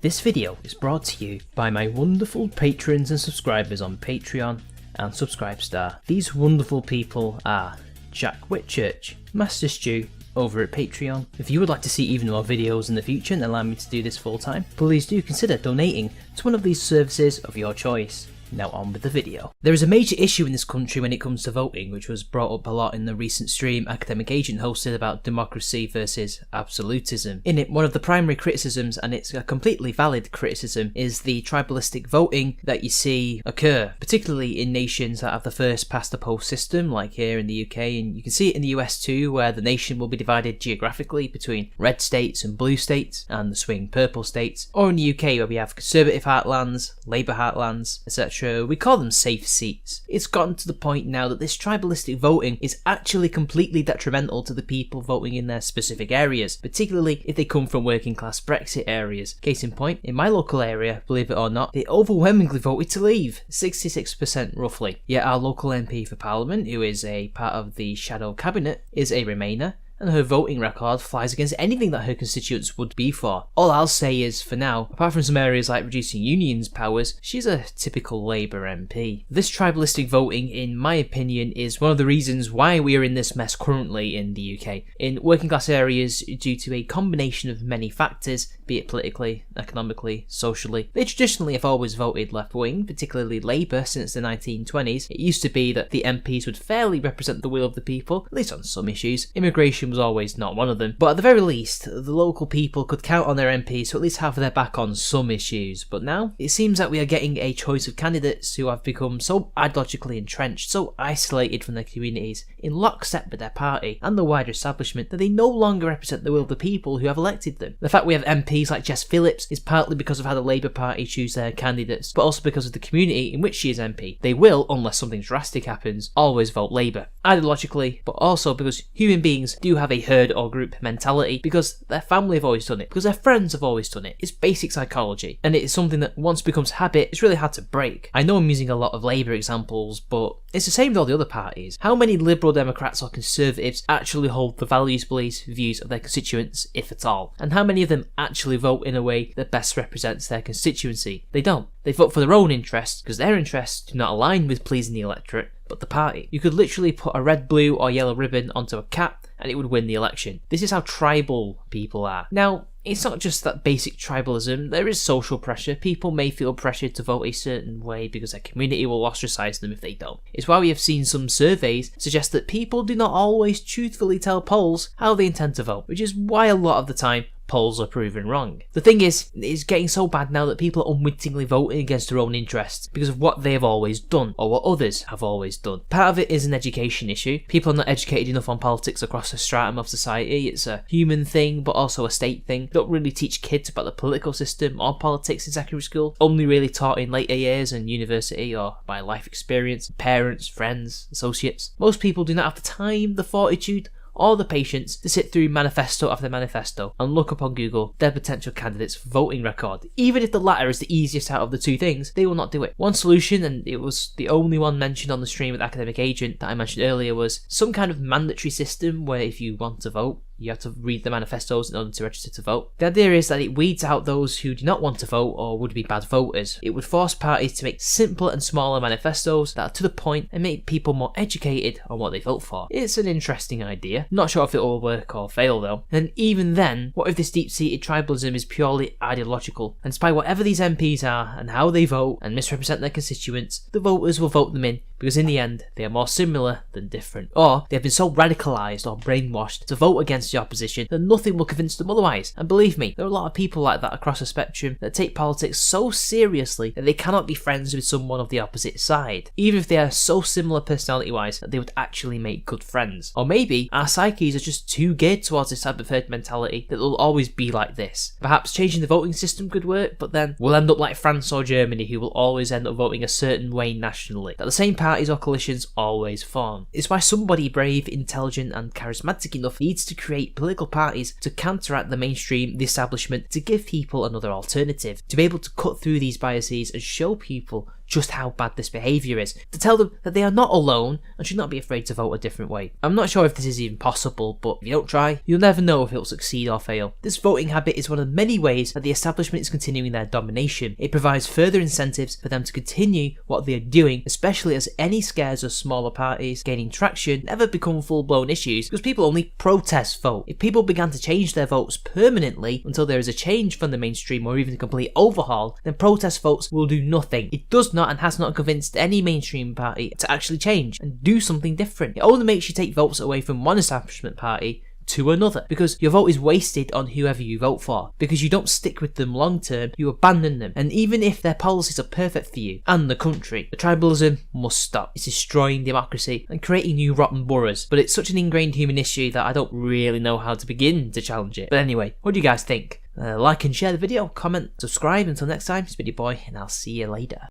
This video is brought to you by my wonderful patrons and subscribers on Patreon and Subscribestar. These wonderful people are Jack Whitchurch, Master Stew over at Patreon. If you would like to see even more videos in the future and allow me to do this full time, please do consider donating to one of these services of your choice. Now on with the video. There is a major issue in this country when it comes to voting, which was brought up a lot in the recent stream Academic Agent hosted about democracy versus absolutism. In it, one of the primary criticisms, and it's a completely valid criticism, is the tribalistic voting that you see occur, particularly in nations that have the first past the post system, like here in the UK, and you can see it in the US too, where the nation will be divided geographically between red states and blue states, and the swing purple states, or in the UK where we have conservative heartlands, Labour heartlands, etc. We call them safe seats. It's gotten to the point now that this tribalistic voting is actually completely detrimental to the people voting in their specific areas, particularly if they come from working class Brexit areas. Case in point, in my local area, believe it or not, they overwhelmingly voted to leave, 66% roughly. Yet our local MP for Parliament, who is a part of the shadow cabinet, is a Remainer, and her voting record flies against anything that her constituents would be for. All I'll say is, for now, apart from some areas like reducing unions' powers, she's a typical Labour MP. This tribalistic voting, in my opinion, is one of the reasons why we are in this mess currently in the UK. In working class areas, due to a combination of many factors, be it politically, economically, socially, they traditionally have always voted left-wing, particularly Labour since the 1920s. It used to be that the MPs would fairly represent the will of the people, at least on some issues. Immigration was always not one of them, but at the very least, the local people could count on their MPs to at least have their back on some issues. But now, it seems that we are getting a choice of candidates who have become so ideologically entrenched, so isolated from their communities, in lockstep with their party and the wider establishment, that they no longer represent the will of the people who have elected them. The fact we have MPs like Jess Phillips is partly because of how the Labour Party choose their candidates, but also because of the community in which she is MP. They will, unless something drastic happens, always vote Labour, ideologically, but also because human beings do have a herd or group mentality, because their family have always done it, because their friends have always done it. It's basic psychology, and it is something that once becomes habit, it's really hard to break. I know I'm using a lot of Labour examples, but it's the same with all the other parties. How many Liberal Democrats or Conservatives actually hold the values, beliefs, views of their constituents, if at all? And how many of them actually vote in a way that best represents their constituency? They don't. They vote for their own interests, because their interests do not align with pleasing the electorate, but the party. You could literally put a red, blue or yellow ribbon onto a cap and it would win the election. This is how tribal people are. Now, it's not just that basic tribalism, there is social pressure. People may feel pressured to vote a certain way because their community will ostracize them if they don't. It's why we have seen some surveys suggest that people do not always truthfully tell polls how they intend to vote, which is why a lot of the time polls are proven wrong. The thing is, it's getting so bad now that people are unwittingly voting against their own interests because of what they have always done, or what others have always done. Part of it is an education issue. People are not educated enough on politics across the stratum of society. It's a human thing, but also a state thing. They don't really teach kids about the political system or politics in secondary school. Only really taught in later years and university, or by life experience, parents, friends, associates. Most people do not have the time, the fortitude, or the patience to sit through manifesto after manifesto and look up on Google their potential candidates' voting record. Even if the latter is the easiest out of the two things, they will not do it. One solution, and it was the only one mentioned on the stream with Academic Agent that I mentioned earlier, was some kind of mandatory system where if you want to vote, you have to read the manifestos in order to register to vote. The idea is that it weeds out those who do not want to vote or would be bad voters. It would force parties to make simpler and smaller manifestos that are to the point and make people more educated on what they vote for. It's an interesting idea. Not sure if it will work or fail though. And even then, what if this deep-seated tribalism is purely ideological? And despite whatever these MPs are and how they vote and misrepresent their constituents, the voters will vote them in because in the end, they are more similar than different. Or they have been so radicalised or brainwashed to vote against the opposition that nothing will convince them otherwise. And believe me, there are a lot of people like that across the spectrum that take politics so seriously that they cannot be friends with someone of the opposite side, even if they are so similar personality-wise that they would actually make good friends. Or maybe our psyches are just too geared towards this type of herd mentality that they'll always be like this. Perhaps changing the voting system could work, but then we'll end up like France or Germany, who will always end up voting a certain way nationally, that the same parties or coalitions always form. It's why somebody brave, intelligent and charismatic enough needs to create political parties to counteract the mainstream, the establishment, to give people another alternative, to be able to cut through these biases and show people just how bad this behaviour is, to tell them that they are not alone and should not be afraid to vote a different way. I'm not sure if this is even possible, but if you don't try, you'll never know if it'll succeed or fail. This voting habit is one of the many ways that the establishment is continuing their domination. It provides further incentives for them to continue what they are doing, especially as any scares of smaller parties gaining traction never become full-blown issues because people only protest vote. If people began to change their votes permanently until there is a change from the mainstream or even a complete overhaul, then protest votes will do nothing. It does not and has not convinced any mainstream party to actually change and do something different. It only makes you take votes away from one establishment party to another, because your vote is wasted on whoever you vote for, because you don't stick with them long term, you abandon them. And even if their policies are perfect for you and the country, the tribalism must stop. It's destroying democracy and creating new rotten boroughs, but it's such an ingrained human issue that I don't really know how to begin to challenge it. But anyway, what do you guys think? Like and share the video, comment, subscribe. Until next time, it's been your boy, and I'll see you later.